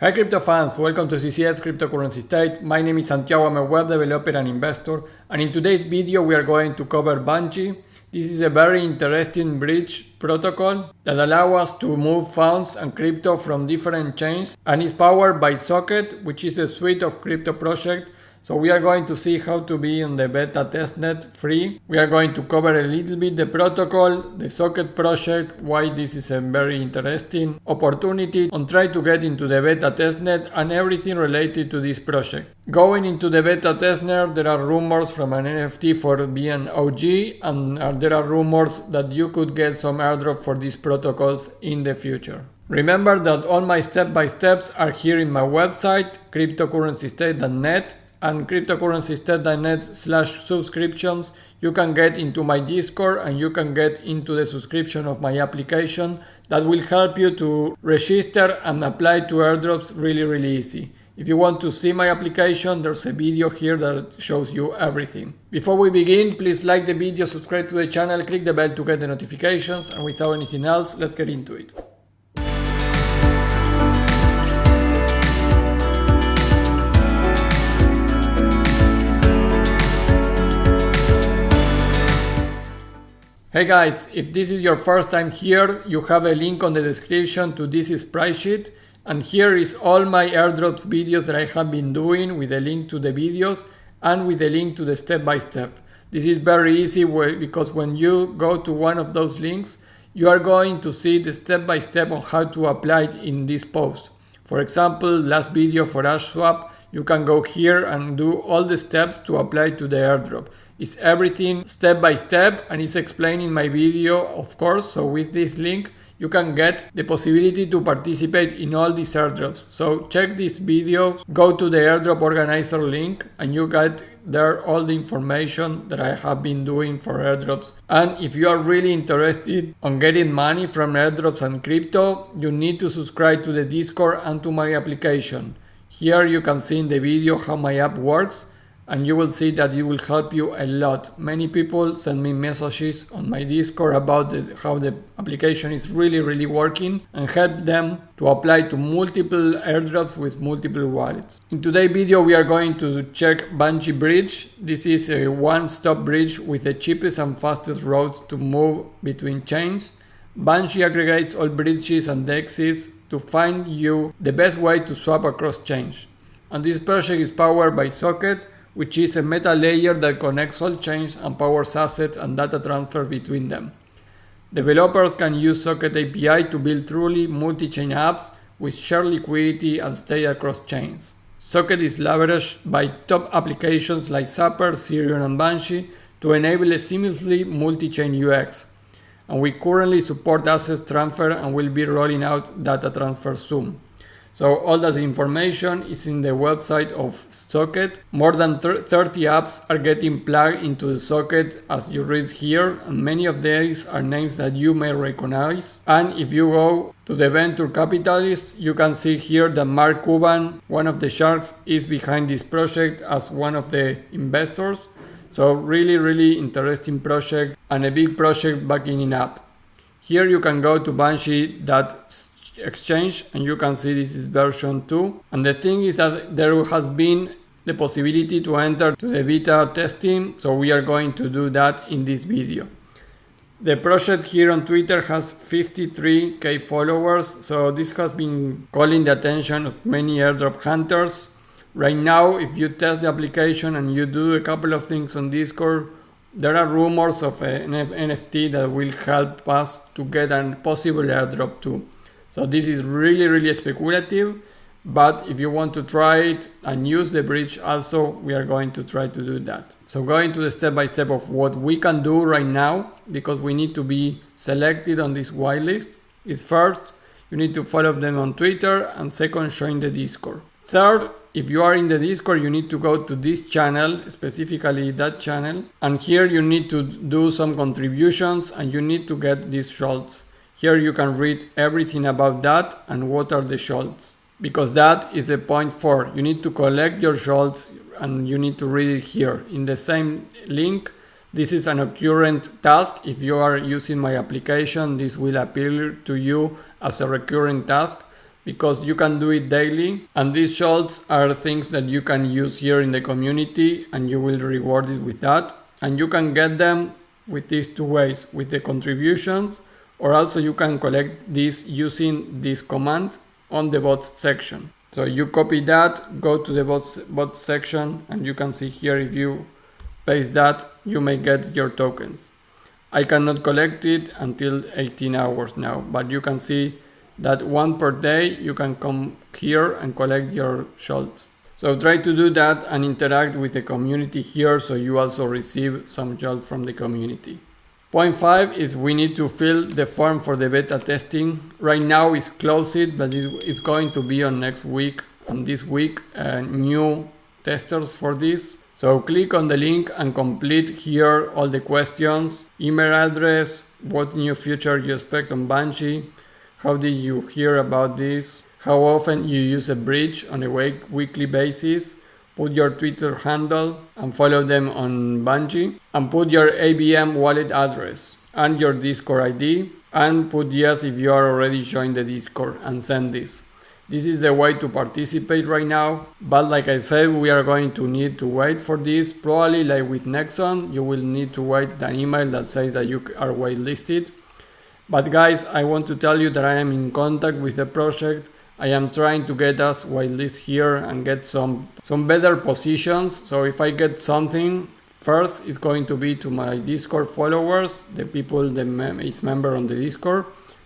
Hi crypto fans, welcome to CCS Cryptocurrency State. My name is Santiago, I'm a web developer and investor, and in today's video we are going to cover Bungee. This is a very interesting bridge protocol that allows us to move funds and crypto from different chains, and is powered by Socket, which is a suite of crypto projects. So we are going to see how to be on the beta testnet free. We are going to cover a little bit the protocol, the Socket project, why this is a very interesting opportunity, and try to get into the beta testnet and everything related to this project. Going into the beta testnet, there are rumors from an NFT for being OG, and there are rumors that you could get some airdrop for these protocols in the future. Remember that all my step-by-steps are here in my website, cryptocurrencystate.net. and cryptocurrencystate.net/subscriptions. You can get into my Discord and you can get into the subscription of my application that will help you to register and apply to airdrops really easy. If you want to see my application, there's a video here that shows you everything. Before we begin, please like the video, subscribe to the channel, click the bell to get the notifications, and without anything else, let's get into it. Hey guys, if this is your first time here, you have a link on the description to this spreadsheet, and here is all my airdrops videos that I have been doing with a link to the videos and with a link to the step-by-step. This is very easy because when you go to one of those links, you are going to see the step-by-step on how to apply it in this post. For example, last video for AshSwap, you can go here and do all the steps to apply to the airdrop. It's everything step by step and it's explained in my video, of course. So with this link, you can get the possibility to participate in all these airdrops. So check this video, go to the airdrop organizer link, and you get there all the information that I have been doing for airdrops. And if you are really interested on getting money from airdrops and crypto, you need to subscribe to the Discord and to my application. Here you can see in the video how my app works, and you will see that it will help you a lot. Many people send me messages on my Discord about how the application is really working, and help them to apply to multiple airdrops with multiple wallets. In today's video we are going to check Bungee Bridge. This is a one-stop bridge with the cheapest and fastest routes to move between chains. Bungee aggregates all bridges and DEXs to find you the best way to swap across chains. And this project is powered by Socket, which is a meta layer that connects all chains and powers assets and data transfer between them. Developers can use Socket API to build truly multi-chain apps with shared liquidity and stay across chains. Socket is leveraged by top applications like Zapper, Ethereum, and Bungee to enable a seamlessly multi-chain UX. And we currently support assets transfer and will be rolling out data transfer soon. So all that information is in the website of Socket. More than 30 apps are getting plugged into the Socket as you read here, and many of these are names that you may recognize. And if you go to the venture capitalist, you can see here that Mark Cuban, one of the sharks, is behind this project as one of the investors. So really interesting project and a big project backing it up. Here you can go to Bungee.exchange and you can see this is version 2. And the thing is that there has been the possibility to enter to the beta testing, so we are going to do that in this video. The project here on Twitter has 53k followers, so this has been calling the attention of many airdrop hunters. Right now, if you test the application and you do a couple of things on Discord, there are rumors of an NFT that will help us to get a possible airdrop too. So this is really speculative, but if you want to try it and use the bridge also, we are going to try to do that. So going to the step-by-step of what we can do right now, because we need to be selected on this whitelist, is first, you need to follow them on Twitter, and second, join the Discord. Third, if you are in the Discord, you need to go to this channel, specifically that channel, and here you need to do some contributions and you need to get these Jolts. Here you can read everything about that and what are the Jolts, because that is the point 4. You need to collect your Jolts and you need to read it here. In the same link, this is an recurrent task. If you are using my application, this will appear to you as a recurrent task, because you can do it daily, and these Jolts are things that you can use here in the community and you will be rewarded with that. And you can get them with these two ways, with the contributions, or also you can collect this using this command on the bot section. So you copy that, go to the bot section, and you can see here if you paste that, you may get your tokens. I cannot collect it until 18 hours now, but you can see that one per day you can come here and collect your Jolts. So try to do that and interact with the community here so you also receive some Jolts from the community. Point 5 is we need to fill the form for the beta testing. Right now it's closed, but it's going to be on next week and this week new testers for this. So click on the link and complete here all the questions, email address, what new feature you expect on Bungee, how did you hear about this, how often you use a bridge on a weekly basis, put your Twitter handle and follow them on Bungee, and put your ABM wallet address and your Discord ID, and put yes if you are already joined the Discord, and send this. This is the way to participate right now, but like I said, we are going to need to wait for this. Probably like with Nexon, you will need to wait an email that says that you are whitelisted. But guys, I want to tell you that I am in contact with the project. I am trying to get us whitelist here and get some better positions. So if I get something, first it's going to be to my Discord followers, the people that is member on the Discord.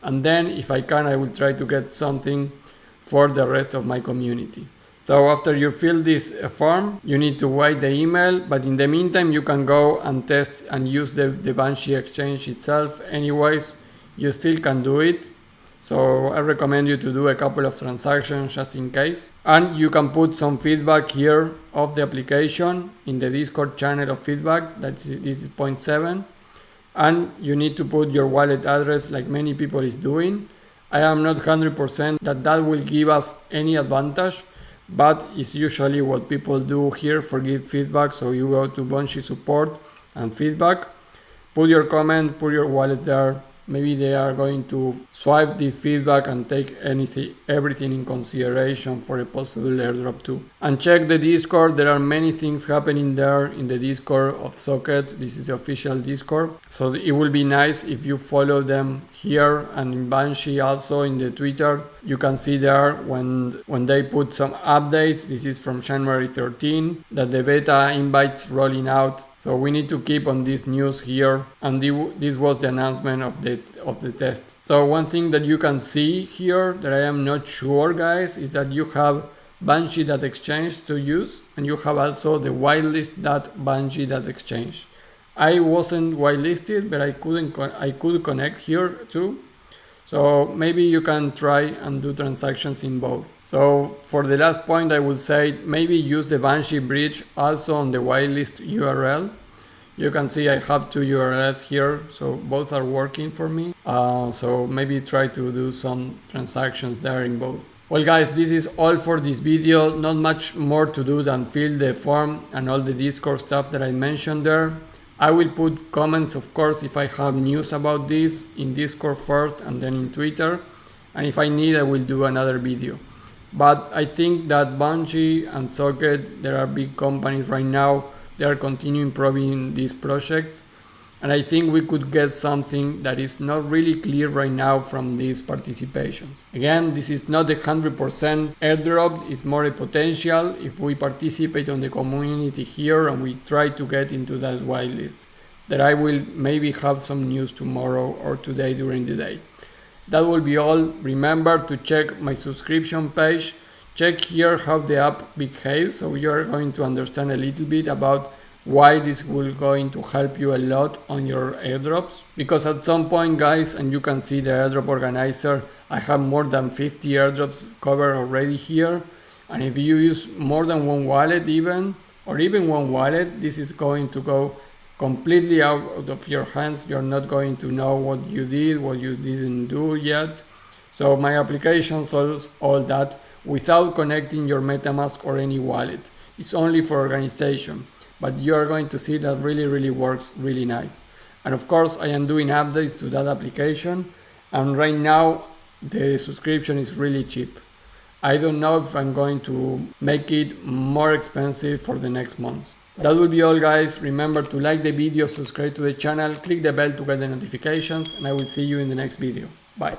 And then if I can, I will try to get something for the rest of my community. So after you fill this form, you need to wait the email, but in the meantime you can go and test and use the Bungee exchange itself. Anyways, you still can do it. So I recommend you to do a couple of transactions just in case. And you can put some feedback here of the application in the Discord channel of feedback. This is point 7. And you need to put your wallet address like many people is doing. I am not 100% that will give us any advantage, but it's usually what people do here for give feedback. So you go to Bungee support and feedback, put your comment, put your wallet there. Maybe they are going to swipe this feedback and take everything in consideration for a possible airdrop too. And check the Discord. There are many things happening there in the Discord of Socket. This is the official Discord. So it will be nice if you follow them here, and in Bungee also in the Twitter. You can see there when they put some updates. This is from January 13 that the beta invites rolling out. So we need to keep on this news here, and this was the announcement of the test. So one thing that you can see here that I am not sure, guys, is that you have Bungee.exchange to use, and you have also the whitelist.bungee.exchange. I wasn't whitelisted, but I could connect here too. So maybe you can try and do transactions in both. So for the last point, I would say maybe use the Bungee bridge also on the whitelist URL. You can see I have 2 URLs here, so both are working for me. So maybe try to do some transactions there in both. Well guys, this is all for this video. Not much more to do than fill the form and all the Discord stuff that I mentioned there. I will put comments, of course, if I have news about this in Discord first and then in Twitter. And if I need, I will do another video. But I think that Bungee and Socket, there are big companies right now, they are continuing improving these projects. And I think we could get something that is not really clear right now from these participations. Again, this is not a 100% airdrop, it's more a potential if we participate on the community here and we try to get into that whitelist. That I will maybe have some news tomorrow or today during the day. That will be all. Remember to check my subscription page. Check here how the app behaves, so you are going to understand a little bit about why this will going to help you a lot on your airdrops. Because at some point, guys, and you can see the airdrop organizer, I have more than 50 airdrops covered already here. And if you use more than one wallet even one wallet, this is going to go completely out of your hands. You're not going to know what you did, what you didn't do yet. So my application solves all that without connecting your MetaMask or any wallet. It's only for organization, but you are going to see that really works really nice. And of course, I am doing updates to that application, and right now the subscription is really cheap. I don't know if I'm going to make it more expensive for the next month. That will be all, guys. Remember to like the video, subscribe to the channel, click the bell to get the notifications, and I will see you in the next video. Bye.